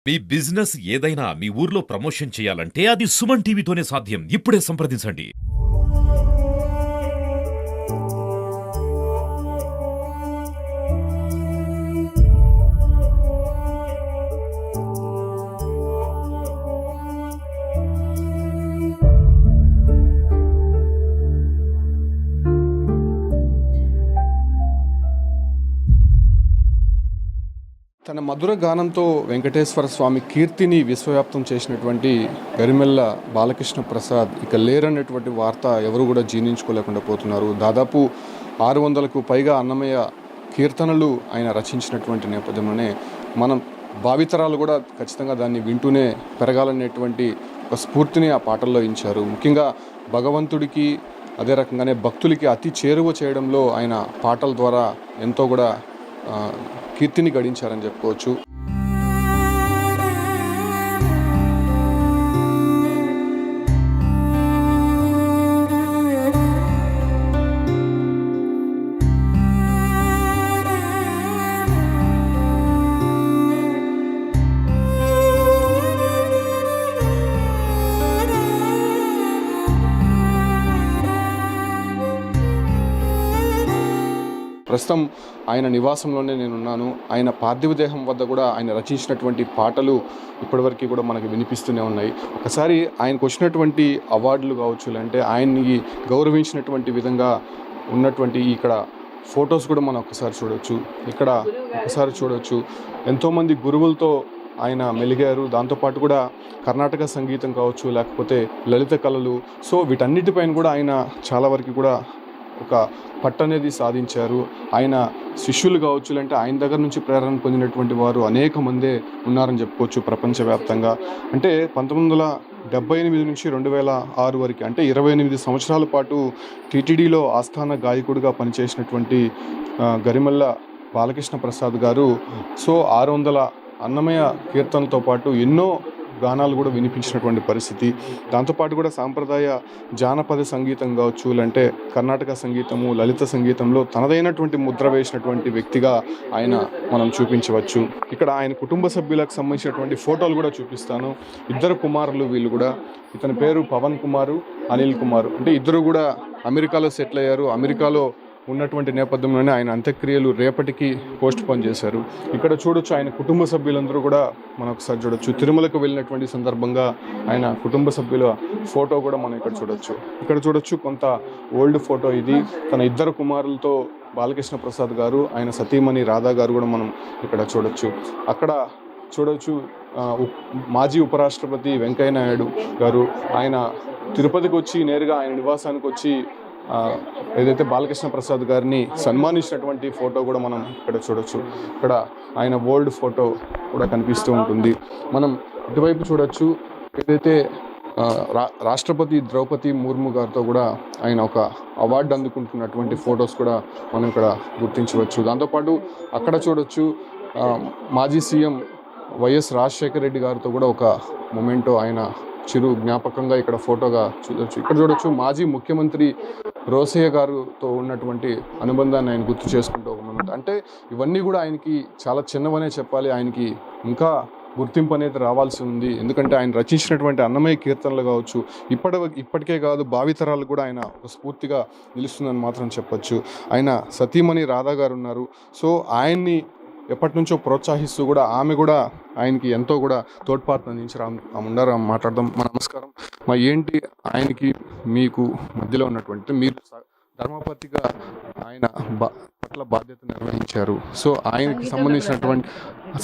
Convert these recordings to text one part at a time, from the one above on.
మీ business ఏదైనా మీ ఊర్లో promotion చేయాలంటే అది సుమన్ టీవీతోనే సాధ్యం. ఇప్పుడే సంప్రదించండి. తన మధుర గానంతో వెంకటేశ్వర స్వామి కీర్తిని విశ్వవ్యాప్తం చేసినటువంటి గరిమెళ్ళ బాలకృష్ణ ప్రసాద్ ఇక లేరన్నటువంటి వార్త ఎవరు కూడా జీర్ణించుకోలేకుండా పోతున్నారు. దాదాపు 600కు పైగా అన్నమయ్య కీర్తనలు ఆయన రచించినటువంటి నేపథ్యంలోనే మనం భావితరాలు కూడా ఖచ్చితంగా దాన్ని వింటూనే పెరగాలనేటువంటి ఒక స్ఫూర్తిని ఆ పాటల్లో ఇచ్చారు. ముఖ్యంగా భగవంతుడికి అదే రకంగానే భక్తులకి అతి చేరువ చేయడంలో ఆయన పాటల ద్వారా ఎంతో కూడా కీర్తిని గడించారని చెప్పుకోవచ్చు. ప్రస్తుతం ఆయన నివాసంలోనే నేనున్నాను. ఆయన పార్థివ దేహం వద్ద కూడా ఆయన రచించినటువంటి పాటలు ఇప్పటివరకు కూడా మనకు వినిపిస్తూనే ఉన్నాయి. ఒకసారి ఆయనకు వచ్చినటువంటి అవార్డులు కావచ్చు, లేదంటే ఆయన్ని గౌరవించినటువంటి విధంగా ఉన్నటువంటి ఇక్కడ ఫొటోస్ కూడా మనం ఒకసారి చూడవచ్చు. ఇక్కడ ఒకసారి చూడవచ్చు ఎంతోమంది గురువులతో ఆయన మెలిగారు. దాంతోపాటు కూడా కర్ణాటక సంగీతం కావచ్చు, లేకపోతే లలిత కళలు, సో వీటన్నిటిపైన కూడా ఆయన చాలా వరకు కూడా ఒక పట్టనేది సాధించారు. ఆయన శిష్యులు కావచ్చు, అంటే ఆయన దగ్గర నుంచి ప్రేరణ పొందినటువంటి వారు అనేక మందే ఉన్నారని చెప్పుకోవచ్చు ప్రపంచవ్యాప్తంగా. అంటే 1978 నుంచి 2006 వరకు, అంటే 28 సంవత్సరాల పాటు టీటీడీలో ఆస్థాన గాయకుడిగా పనిచేసినటువంటి గరిమెళ్ళ బాలకృష్ణ ప్రసాద్ గారు సో 600 అన్నమయ్య కీర్తనలతో పాటు ఎన్నో గానాలు కూడా వినిపించినటువంటి పరిస్థితి. దాంతోపాటు కూడా సాంప్రదాయ జానపద సంగీతం కావచ్చు, అంటే కర్ణాటక సంగీతము, లలిత సంగీతంలో తనదైనటువంటి ముద్ర వేసినటువంటి వ్యక్తిగా ఆయన మనం చూపించవచ్చు. ఇక్కడ ఆయన కుటుంబ సభ్యులకు సంబంధించినటువంటి ఫోటోలు కూడా చూపిస్తాను. ఇద్దరు కుమారులు వీళ్ళు కూడా. ఇతని పేరు పవన్ కుమారు, అనిల్ కుమారు. అంటే ఇద్దరు కూడా అమెరికాలో సెటిల్ అయ్యారు. అమెరికాలో ఉన్నటువంటి నేపథ్యంలోనే ఆయన అంత్యక్రియలు రేపటికి పోస్ట్ పోన్ చేశారు. ఇక్కడ చూడొచ్చు ఆయన కుటుంబ సభ్యులందరూ కూడా మనం ఒకసారి చూడొచ్చు. తిరుమలకు వెళ్ళినటువంటి సందర్భంగా ఆయన కుటుంబ సభ్యుల ఫోటో కూడా మనం ఇక్కడ చూడొచ్చు. ఇక్కడ చూడొచ్చు కొంత ఓల్డ్ ఫోటో ఇది. తన ఇద్దరు కుమారులతో బాలకృష్ణ ప్రసాద్ గారు, ఆయన సతీమణి రాధా గారు కూడా మనం ఇక్కడ చూడొచ్చు. అక్కడ చూడొచ్చు మాజీ ఉపరాష్ట్రపతి వెంకయ్య నాయుడు గారు. ఆయన తిరుపతికి వచ్చి నేరుగా ఆయన నివాసానికి వచ్చి ఏదైతే బాలకృష్ణ ప్రసాద్ గారిని సన్మానించినటువంటి ఫోటో కూడా మనం ఇక్కడ చూడొచ్చు. ఇక్కడ ఆయన ఓల్డ్ ఫోటో కూడా కనిపిస్తూ ఉంటుంది. మనం ఇటువైపు చూడొచ్చు ఏదైతే రాష్ట్రపతి ద్రౌపది ముర్ము గారితో కూడా ఆయన ఒక అవార్డు అందుకుంటున్నటువంటి ఫొటోస్ కూడా మనం ఇక్కడ గుర్తించవచ్చు. దాంతోపాటు అక్కడ చూడొచ్చు మాజీ సీఎం వైఎస్ రాజశేఖర రెడ్డి గారితో కూడా ఒక మొమెంటో ఆయన చిరు జ్ఞాపకంగా ఇక్కడ ఫోటోగా చూడొచ్చు. ఇక్కడ చూడొచ్చు మాజీ ముఖ్యమంత్రి రోసయ్య గారితో ఉన్నటువంటి అనుబంధాన్ని ఆయన గుర్తు చేసుకుంటూ ఒక మొమెంట్. అంటే ఇవన్నీ కూడా ఆయనకి చాలా చిన్నవనే చెప్పాలి. ఆయనకి ఇంకా గుర్తింపు అనేది రావాల్సి ఉంది. ఎందుకంటే ఆయన రచించినటువంటి అన్నమయ్య కీర్తనలు కావచ్చు ఇప్పటికే కాదు భావితరాలు కూడా ఆయన ఒక స్ఫూర్తిగా నిలుస్తుందని మాత్రం చెప్పచ్చు. ఆయన సతీమణి రాధా గారు ఉన్నారు. సో ఆయన్ని ఎప్పటి నుంచో ప్రోత్సహిస్తూ కూడా ఆమె కూడా ఆయనకి ఎంతో కూడా తోడ్పాటు అందించారు. ఉండారు మాట్లాడదాం. నమస్కారం. ఏంటి ఆయనకి మీకు మధ్యలో ఉన్నటువంటి మీరు ధర్మపతిగా ఆయన పట్ల బాధ్యత నిర్వహించారు. సో ఆయనకి సంబంధించినటువంటి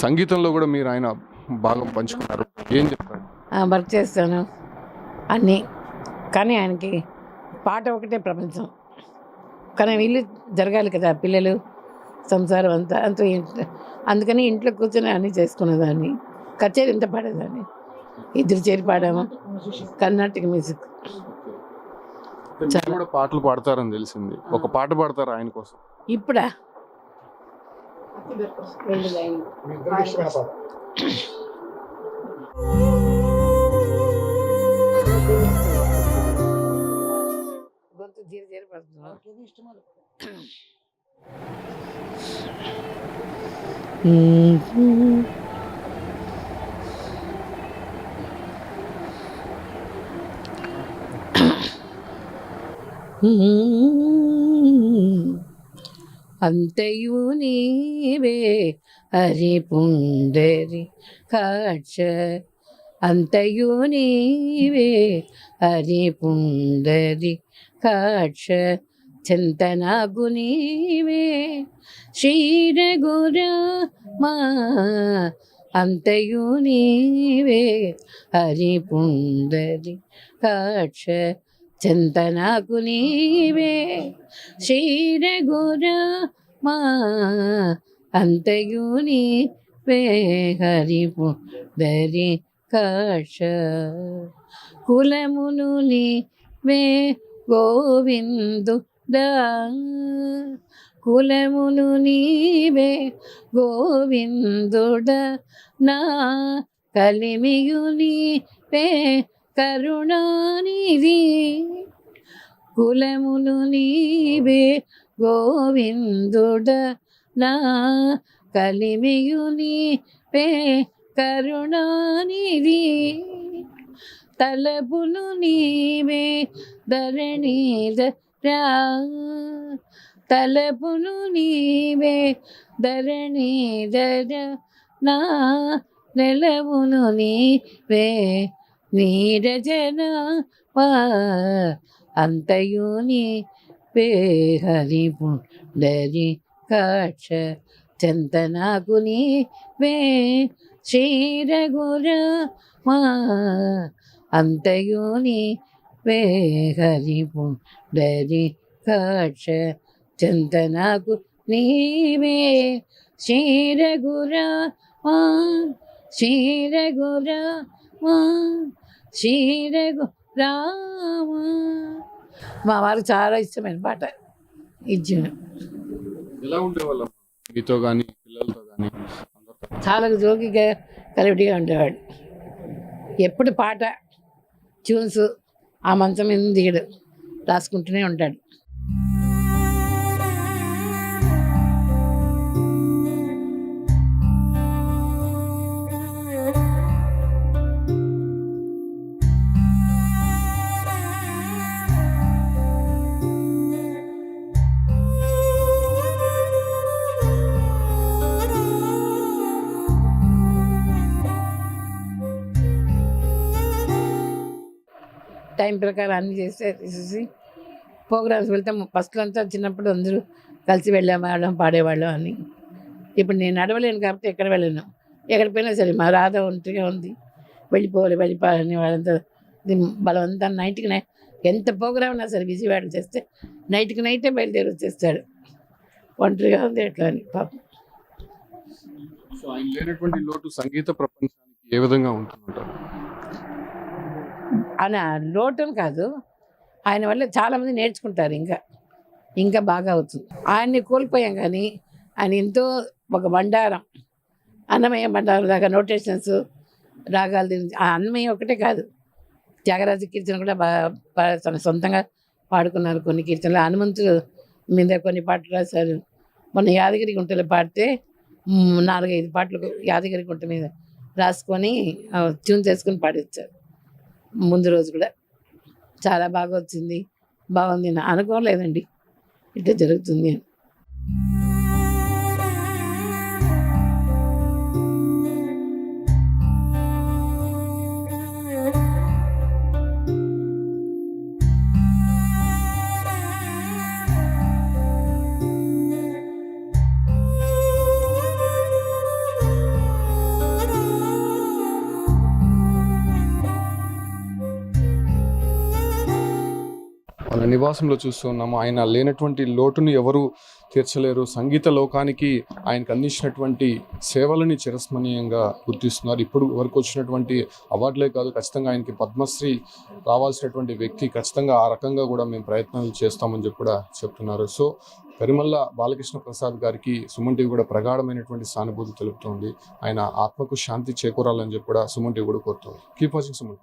సంగీతంలో కూడా మీరు ఆయన భాగం పంచుకున్నారు. ఏం చెప్తారు? వర్క్ చేస్తాను అన్నీ, కానీ ఆయనకి పాట ఒకటే ప్రపంచం. కానీ వీళ్ళు జరగాలి కదా, పిల్లలు సంసారం అంతా అందుకని ఇంట్లో కూర్చొని అన్నీ చేసుకునేదాన్ని. కచేరీ ఎంత పాడేదాన్ని, ఇద్దరు చేరి పాడాము. కర్ణాటక మ్యూజిక్ చాలా కూడా పాటలు పాడతారని తెలిసింది. ఒక పాట పాడతారు ఆయన కోసం ఇప్పుడా? గొంతు జీరి జీరి పడుతున్నా. అంతయు నీవే హరి పుండరి కాక్ష అంతయు నీవే హరి పుండరి కాక్ష చింతనగు నీవే క్షీర గురమా అంతయు నీవే హరి పుండరి కాక్ష చింతనకు నీవే క్షీర గురమా అంతయు నీవే హరి పుండరి కాక్ష కులమును నీవే గోవిందుడా కులమును నీవే గోవిందుడా నా కలిమియు నీవే కరుణానిధి కులమును నీవే గోవిందుడా నా కలిమియు నీవే కరుణానిధి తలపును నీవే ధరణీధరా తలపును నీవే ధరణీధర నా నెలవును నీవే నీరజన అంతయు నీవే హరి పుండరి కాక్ష చింతనకు నీవే క్షీర గురమా అంతయు నీవే హరి పుండరి కాక్ష చింతనకు నీవే క్షీర గురమా క్షీర గురమా క్షీర రామ. మా వారికి చాలా ఇష్టమైన పాట ఇచ్చిన. ఎలా ఉండేవాళ్ళం మీతో కానీ పిల్లలతో కానీ? చాలా జోగిగా కలివిడిగా ఉండేవాడు. ఎప్పుడు పాట ట్యూన్స్ ఆ మంచం మీద దిగడు, రాసుకుంటూనే ఉంటాడు. టైం ప్రకారం అన్నీ తీసేసి ప్రోగ్రామ్స్ వెళ్తాం. ఫస్ట్లో అంతా చిన్నప్పుడు అందరూ కలిసి వెళ్ళేవాళ్ళం, పాడేవాళ్ళం అని. ఇప్పుడు నేను నడవలేను కాబట్టి ఎక్కడ వెళ్ళను. ఎక్కడికి పోయినా సరే మా రాధ ఒంటిగా ఉంది, వెళ్ళిపోవాలని వాళ్ళంతా బలవంతా నైట్కి ఎంత ప్రోగ్రామ్ ఉన్నా సరే విజయవాడ చేస్తే నైట్కి నైటే బయలుదేరి వచ్చేస్తాడు. ఒంటరిగా ఉంది ఎట్లా అని పాపం. సో ఆయన లేనటువంటి లోటు సంగీత ప్రపంచానికి ఏ విధంగా ఉంటుందంటారు? ఆయన లోటుని కాదు, ఆయన వల్ల చాలామంది నేర్చుకుంటారు, ఇంకా బాగా అవుతుంది. ఆయన్ని కోల్పోయాం కానీ ఆయన ఎంతో ఒక బండారం, అన్నమయ్య బండారం దాకా నోటేషన్స్ రాగాలు. ఆ అన్నమయ్య ఒకటే కాదు, త్యాగరాజ కీర్తన కూడా తన సొంతంగా పాడుకున్నారు. కొన్ని కీర్తనలు హనుమంతుడు మీద కొన్ని పాటలు రాశారు. మొన్న యాదగిరి గుంటలో పాడితే 4-5 పాటలు యాదగిరి గుంట మీద రాసుకొని ట్యూన్ చేసుకొని పాడించారు. ముందు రోజు కూడా చాలా బాగా వచ్చింది, బాగుంది. అనుకోలేదండి ఇట్లా జరుగుతుంది అని. మన నివాసంలో చూస్తున్నాము. ఆయన లేనటువంటి లోటును ఎవరు తీర్చలేరు. సంగీత లోకానికి ఆయనకు అందించినటువంటి సేవలని చిరస్మరణీయంగా గుర్తిస్తున్నారు. ఇప్పుడు వరకు వచ్చినటువంటి అవార్డులే కాదు, ఖచ్చితంగా ఆయనకి పద్మశ్రీ రావాల్సినటువంటి వ్యక్తి. ఖచ్చితంగా ఆ రకంగా కూడా మేము ప్రయత్నాలు చేస్తామని చెప్పి కూడా చెప్తున్నారు. సో పెరుమల్ల బాలకృష్ణ ప్రసాద్ గారికి సుమన్ టీవీ కూడా ప్రగాఢమైనటువంటి సానుభూతి తెలుపుతోంది. ఆయన ఆత్మకు శాంతి చేకూరాలని చెప్పి కూడా సుమన్ టీవీ కూడా కోరుతుంది. Keep watching Suman.